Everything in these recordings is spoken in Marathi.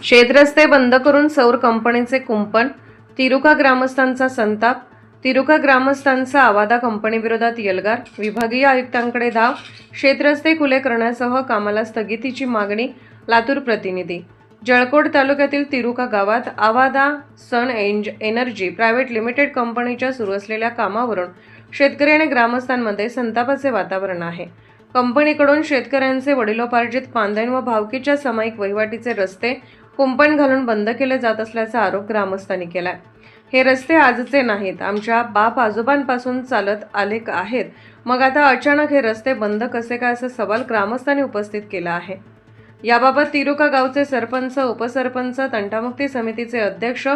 शेतरस्ते बंद करून सौर कंपनीचे कुंपण, तिरुका ग्रामस्थांचा संताप, तिरुका ग्रामस्थांचा आवादा कंपनीविरोधात एल्गार, विभागीय आयुक्तांकडे धाव, शेतरस्ते खुले करण्यासह कामाला स्थगितीची मागणी. लातूर प्रतिनिधी. जळकोट तालुक्यातील तिरुका गावात आवादा सन एनर्जी प्रायव्हेट लिमिटेड कंपनीच्या सुरू असलेल्या कामावरून शेतकरी आणि ग्रामस्थांमध्ये संतापाचे वातावरण आहे. कंपनीकडून शेतकऱ्यांचे वडिलोपार्जित पांदण व भावकीच्या सामायिक वहिवाटीचे रस्ते कुंपण घालून बंद केले जात असल्याचा आरोप ग्रामस्थांनी केलाय. हे रस्ते आजचे नाहीत, आमच्या बाप आजोबांपासून चालत आले आहेत. मग आता अचानक हे रस्ते बंद कसे काय, असा सवाल ग्रामस्थांनी उपस्थित केला आहे. याबाबत तिरुका गावचे सरपंच, उपसरपंच, तंटामुक्ती समितीचे अध्यक्ष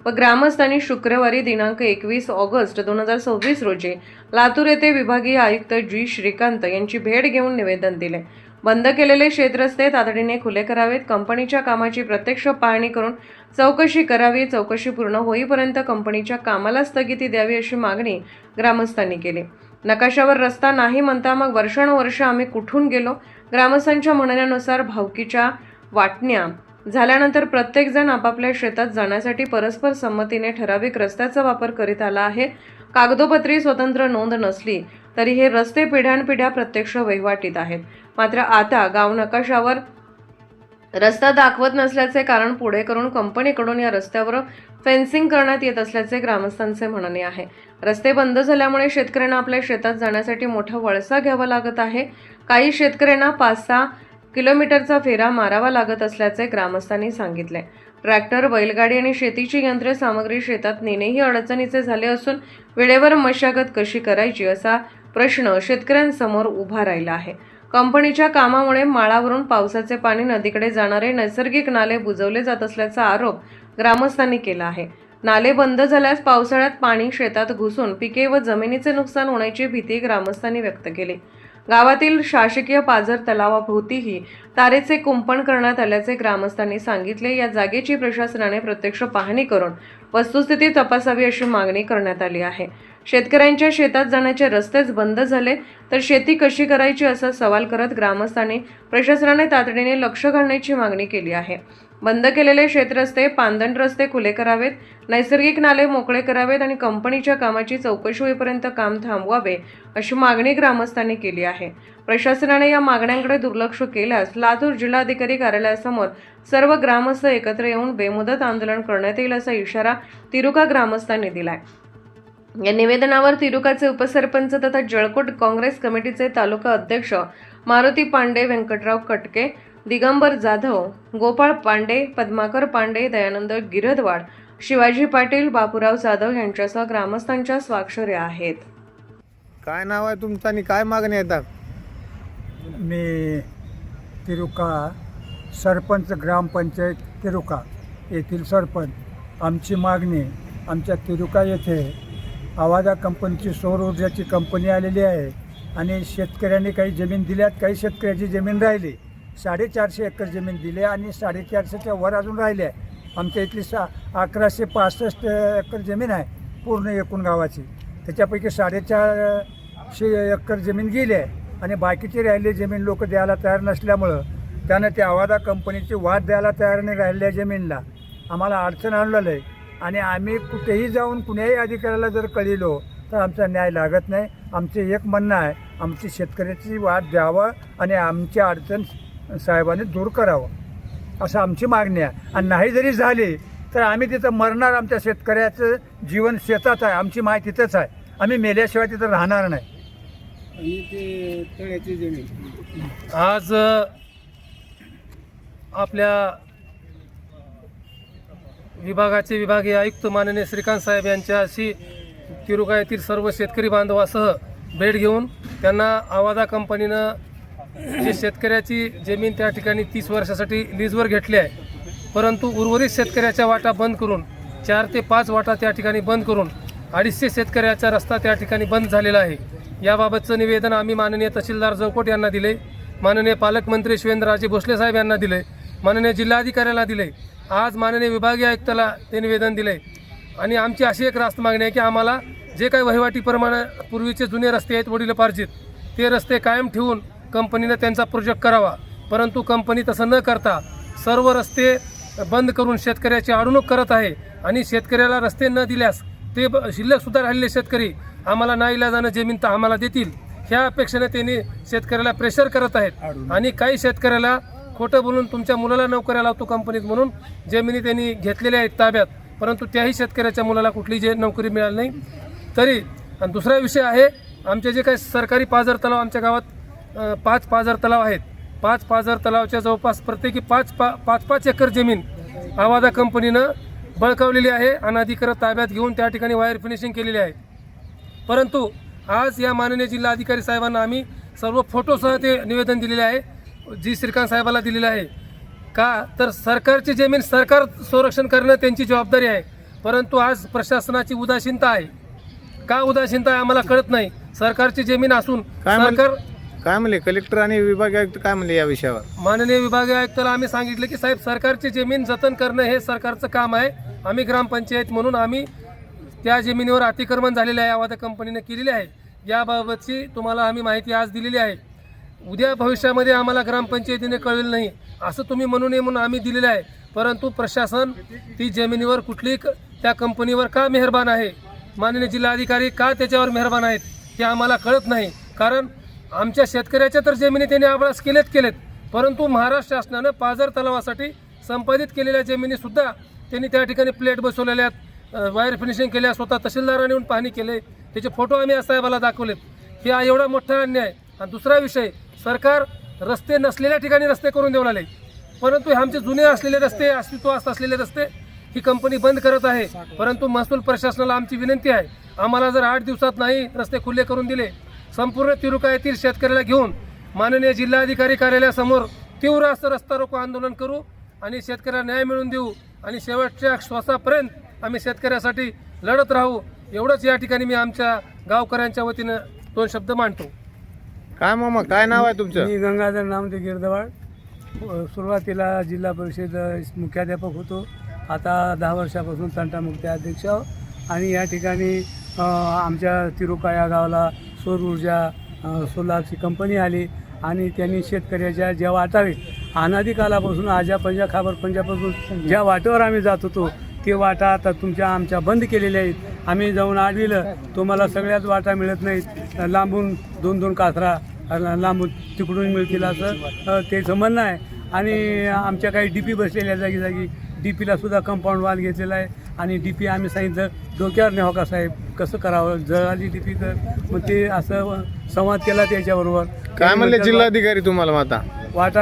व ग्रामस्थांनी शुक्रवारी दिनांक 21 ऑगस्ट 2026 रोजी लातूर येथे विभागीय आयुक्त जी श्रीकांत यांची भेट घेऊन निवेदन दिले. बंद केलेले शेतरस्ते तातडीने खुले करावेत, कंपनीच्या कामाची प्रत्यक्ष पाहणी करून चौकशी करावी, चौकशी पूर्ण होईपर्यंत कंपनीच्या कामाला स्थगिती द्यावी अशी मागणी ग्रामस्थांनी केली. नकाशावर रस्ता नाही म्हणता मग वर्षानुवर्ष आम्ही कुठून गेलो. ग्रामस्थांच्या म्हणण्यानुसार भावकीच्या वाटण्या झाल्यानंतर प्रत्येकजण आपापल्या शेतात जाण्यासाठी परस्पर संमतीने ठराविक रस्त्याचा वापर करीत आला आहे. कागदोपत्री स्वतंत्र नोंद नसली तरी हे रस्ते पिढ्यानपिढ्या प्रत्यक्ष वहिवाटीत आहेत. मात्र आता गाव नकाशावर रस्ता दाखवत नसल्याचे कारण पुढे करून कंपनीकडून या रस्त्यावर फेन्सिंग करण्यात येत असल्याचे ग्रामस्थांचे म्हणणे आहे. रस्ते बंद झाल्यामुळे शेतकऱ्यांना आपल्या शेतात जाण्यासाठी मोठा वळसा घ्यावा लागत आहे. काही शेतकऱ्यांना 5-6 किलोमीटरचा फेरा मारावा लागत असल्याचे ग्रामस्थांनी सांगितले. ट्रॅक्टर, बैलगाडी आणि शेतीची यंत्र सामग्री शेतात नेणेही अडचणीचे झाले असून वेळेवर मशागत कशी करायची असा प्रश्न शेतकऱ्यांसमोर उभा राहिला आहे. कंपनीच्या कामामुळे माळावरून पावसाचे पाणी नदीकडे जाणारे नैसर्गिक नाले बुजवले जात असल्याचा आरोप ग्रामस्थांनी केला आहे. नाले बंद झाल्यास पावसाळ्यात पाणी शेतात घुसून पिके व जमिनीचे नुकसान होण्याची भीती ग्रामस्थांनी व्यक्त केली. गावातील शासकीय पाझर तलावाभोवतीही तारेचे कुंपण करण्यात आल्याचे ग्रामस्थांनी सांगितले. या जागेची प्रशासनाने प्रत्यक्ष पाहणी करून वस्तुस्थिती तपासावी अशी मागणी करण्यात आली आहे. शेतकऱ्यांच्या शेतात जाण्याचे रस्तेच बंद झाले तर शेती कशी करायची असा सवाल करत ग्रामस्थांनी प्रशासनाने तातडीने लक्ष घालण्याची मागणी केली आहे. बंद केलेले शेतरस्ते, पांदण रस्ते खुले करावेत, नैसर्गिक नाले मोकळे करावेत आणि कंपनीच्या कामाची चौकशी होईपर्यंत काम थांबवावे अशी मागणी ग्रामस्थांनी केली आहे. प्रशासनाने या मागण्यांकडे दुर्लक्ष केल्यास लातूर जिल्हाधिकारी कार्यालयासमोर सर्व ग्रामस्थ एकत्र येऊन बेमुदत आंदोलन करण्यात येईल असा इशारा तिरुका ग्रामस्थांनी दिलाय. या निवेदनावर तिरुकाचे उपसरपंच तथा जळकोट काँग्रेस कमिटीचे तालुका अध्यक्ष मारुती पांडे, व्यंकटराव कटके, दिगंबर जाधव, गोपाळ पांडे, पद्माकर पांडे, दयानंद गिरधवाड, शिवाजी पाटील, बापूराव जाधव यांच्यासह ग्रामस्थांच्या स्वाक्षऱ्या आहेत. काय नाव आहे तुमचं आणि काय मागणी येतात? मी तिरुका सरपंच, ग्रामपंचायत तिरुका येथील सरपंच. आमची मागणी, आमच्या तिरुका येथे आवादा कंपनीची सौर ऊर्जाची कंपनी आलेली आहे आणि शेतकऱ्यांनी काही जमीन दिल्यात, काही शेतकऱ्याची जमीन राहिली. 450 एकर जमीन दिली आणि 450च्या वर अजून राहिले आहे. आमच्या इथली 1165 एकर जमीन आहे पूर्ण एकूण गावाची. त्याच्यापैकी 450 एकर जमीन गेली आहे आणि बाकीची राहिलेली जमीन लोक द्यायला तयार नसल्यामुळं त्यानं ते आवादा कंपनीची वाद द्यायला तयार नाही राहिलेल्या जमीनला. आम्हाला अडचण आणलेलं आहे आणि आम्ही कुठेही जाऊन कुण्याही अधिकाऱ्याला जर कळलो तर आमचा न्याय लागत नाही. आमचे एक म्हणणं आहे, आमची शेतकऱ्याची वाद द्यावं आणि आमची अडचण साहेबांनी दूर करावं असं आमची मागणी आहे. आणि नाही जरी झाली तर आम्ही तिथं मरणार. आमच्या शेतकऱ्याचं जीवन शेतात आहे, आमची माय तिथंच आहे. आम्ही मेल्याशिवाय तिथं राहणार नाही. आणि ते तळ्याची जमीन आज आपल्या विभागाचे विभागीय आयुक्त माननीय श्रीकांत साहेब यांच्याशी तिरुका येथील सर्व शेतकरी बांधवासह भेट घेऊन त्यांना आवादा कंपनीनं जे शेतकऱ्याची जमीन त्या ठिकाणी 30 वर्षासाठी लीजवर घेतली आहे, परंतु उर्वरित शेतकऱ्याच्या वाटा बंद करून 4 ते 5 वाटा त्या ठिकाणी बंद करून 250 शेतकऱ्याचा रस्ता त्या ठिकाणी बंद झालेला आहे. याबाबतचं निवेदन आम्ही माननीय तहसीलदार जळकोट यांना दिले, माननीय पालकमंत्री शिवेंद्रराजे भोसले साहेब यांना दिले, माननीय जिल्हाधिकाऱ्याला दिले, आज माननीय विभागीय आयुक्ताला ते निवेदन दिले. आणि आमची अशी एक रास्त मागणी आहे की आम्हाला जे काही वहिवाटीप्रमाणे पूर्वीचे जुने रस्ते आहेत वडिलोपार्जित, ते रस्ते कायम ठेवून कंपनीने त्यांचा प्रोजेक्ट करावा. परंतु कंपनी तसं न करता सर्व रस्ते बंद करून शेतकऱ्याची अडवणूक करत आहे आणि शेतकऱ्याला रस्ते न दिल्यास ते शिल्लकसुद्धा राहिलेले शेतकरी आम्हाला नाईलाजानं जमीन तर आम्हाला देतील ह्या अपेक्षेने त्यांनी शेतकऱ्याला प्रेशर करत आहेत आणि काही शेतकऱ्याला खोटं बोलून तुमच्या मुलाला नोकऱ्या लावतो कंपनीत म्हणून जमिनी त्यांनी घेतलेल्या आहेत ताब्यात, परंतु त्याही शेतकऱ्याच्या मुलाला कुठली नोकरी मिळाली नाही तरी. आणि दुसरा विषय आहे, आमचे जे काही सरकारी पाझर तलाव आमच्या गावात 5 पाझर तलाव आहेत. 5 पाझर तलावाच्या जवळपास प्रत्येकी 5 एकर जमीन आवादा कंपनीनं बळकावलेली आहे. अनधिकृत ताब्यात घेऊन त्या ठिकाणी वायर फिनिशिंग केलेली आहे. परंतु आज या माननीय जिल्हाधिकारी साहेबांना आम्ही सर्व फोटोसह ते निवेदन दिलेले आहे, जी श्रीकांत साहेबाला दिलेलं आहे. का तर सरकारची जमीन सरकार संरक्षण करणं त्यांची जबाबदारी आहे, परंतु आज प्रशासनाची उदासीनता आहे. का उदासीनता आहे आम्हाला कळत नाही. सरकारची जमीन असून सरकार काय म्हणले कलेक्टर आणि विभागीय आयुक्त काय म्हणले या विषयावर? माननीय विभागीय आयुक्ताला आम्ही सांगितलं की साहेब सरकारची जमीन जतन करणं हे सरकारचं काम आहे. आम्ही ग्रामपंचायत म्हणून आम्ही त्या जमिनीवर अतिक्रमण झालेलं आहे, आवादा कंपनीने केलेली आहे. याबाबतची तुम्हाला आम्ही माहिती आज दिलेली आहे. उद्या भविष्यामध्ये आम्हाला ग्रामपंचायतीने कळलेलं नाही असं तुम्ही म्हणू नये म्हणून आम्ही दिलेलं आहे. परंतु प्रशासन ती जमिनीवर कुठली त्या कंपनीवर का मेहरबान आहे, माननीय जिल्हाधिकारी का त्याच्यावर मेहरबान आहेत हे आम्हाला कळत नाही. कारण आमच्या शेतकऱ्याच्या तर जमिनी त्यांनी आवास केलेत, परंतु महाराष्ट्र शासनानं पाझर तलावासाठी संपादित केलेल्या जमिनीसुद्धा त्यांनी त्या ठिकाणी प्लेट बसवलेल्या आहेत, वायर फिनिशिंग केल्या, स्वतः तहसीलदारांनी येऊन पाहणी केले, त्याचे फोटो आम्ही साहेबाला दाखवलेत. हे एवढा मोठा अन्याय. आणि दुसरा विषय, सरकार रस्ते नसलेल्या ठिकाणी रस्ते करून देऊ लागले, परंतु आमचे जुने असलेले रस्ते, अस्तित्वात असलेले रस्ते ही कंपनी बंद करत आहे. परंतु महसूल प्रशासनाला आमची विनंती आहे, आम्हाला जर 8 दिवसात नाही रस्ते खुले करून दिले, संपूर्ण तिरुका येथील शेतकऱ्याला घेऊन माननीय जिल्हाधिकारी कार्यालयासमोर तीव्र असं रस्ता रोको आंदोलन करू आणि शेतकऱ्याला न्याय मिळवून देऊ आणि शेवटच्या श्वासापर्यंत आम्ही शेतकऱ्यासाठी लढत राहू. एवढंच या ठिकाणी मी आमच्या गावकऱ्यांच्या वतीनं 2 शब्द मांडतो. काय मामा काय नाव आहे तुमचं? मी गंगाधर नामदेव गिरदवाड. सुरुवातीला जिल्हा परिषद मुख्याध्यापक होतो. आता 10 वर्षापासून तंटामुक्ती अध्यक्ष आहो. आणि या ठिकाणी आमच्या तिरुका या गावाला सौर ऊर्जा सोलारची कंपनी आली आणि त्यांनी शेतकऱ्याच्या ज्या वाटावे अनादी कालापासून आजा पंजा खाबर पंजापासून ज्या वाटेवर आम्ही जात होतो ते वाटा आता आमच्या बंद केलेल्या आहेत. आम्ही जाऊन आढळलं तुम्हाला सगळ्याच वाटा मिळत नाहीत, लांबून 2-2 कासरा लांबून तिकडून मिळतील असं त्याचं म्हणणं आहे. आणि आमच्या काही DP बसलेल्या जागी DPला सुद्धा कंपाऊंड वाल घेतलेला आहे आणि DP आम्ही सांगितलं डोक्यावर न्यावं का साहेब, कसं करावं, जळाली DP तर मग ते असं संवाद केला त्याच्याबरोबर. काय म्हणले जिल्हाधिकारी तुम्हाला आता? वाटा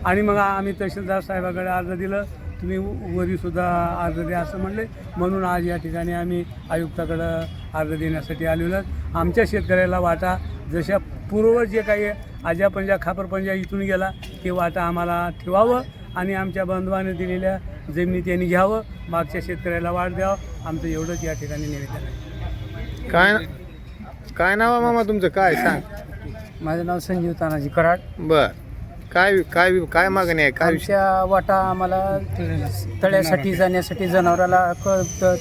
आणि मग आम्ही तहसीलदार साहेबाकडे अर्ज दिलं, तुम्ही वरीसुद्धा अर्ज द्या असं म्हणले. म्हणून आज या ठिकाणी आम्ही आयुक्ताकडं अर्ज देण्यासाठी आलेलो. आमच्या शेतकऱ्याला वाटा जशा पूर्व जे काही आजा पंजा खापर पंजा इथून गेला ते वाटा आम्हाला ठेवावं आणि आमच्या बंधवाने दिलेल्या जमिनी त्यांनी घ्यावं, मागच्या शेतकऱ्याला वाढ द्यावं. आमचं एवढंच या ठिकाणी निवेदन आहे. काय नाव आहे मामा तुमचं? काय सांग. माझं नाव संजीव तानाजी कराड. बर काय मागणी आहे? काय विषय? आमच्या वाटा आम्हाला तळ्यासाठी जाण्यासाठी जनावराला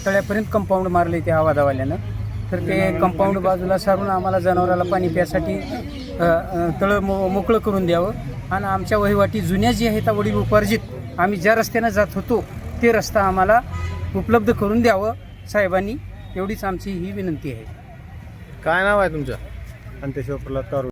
तळ्यापर्यंत कंपाऊंड मारले त्या आवादावाल्यानं, तर ते कंपाऊंड बाजूला सारून आम्हाला जनावराला पाणी प्यासाठी तळं मोकळं करून द्यावं आणि आमच्या वहिवाटी जुन्या जी आहेत वडील उपार्जित आम्ही ज्या रस्त्यानं जात होतो ते रस्ता आम्हाला उपलब्ध करून द्यावं साहेबांनी, एवढीच आमची ही विनंती आहे. काय नाव आहे तुमचं? अंत्येश्वर प्रल्हाद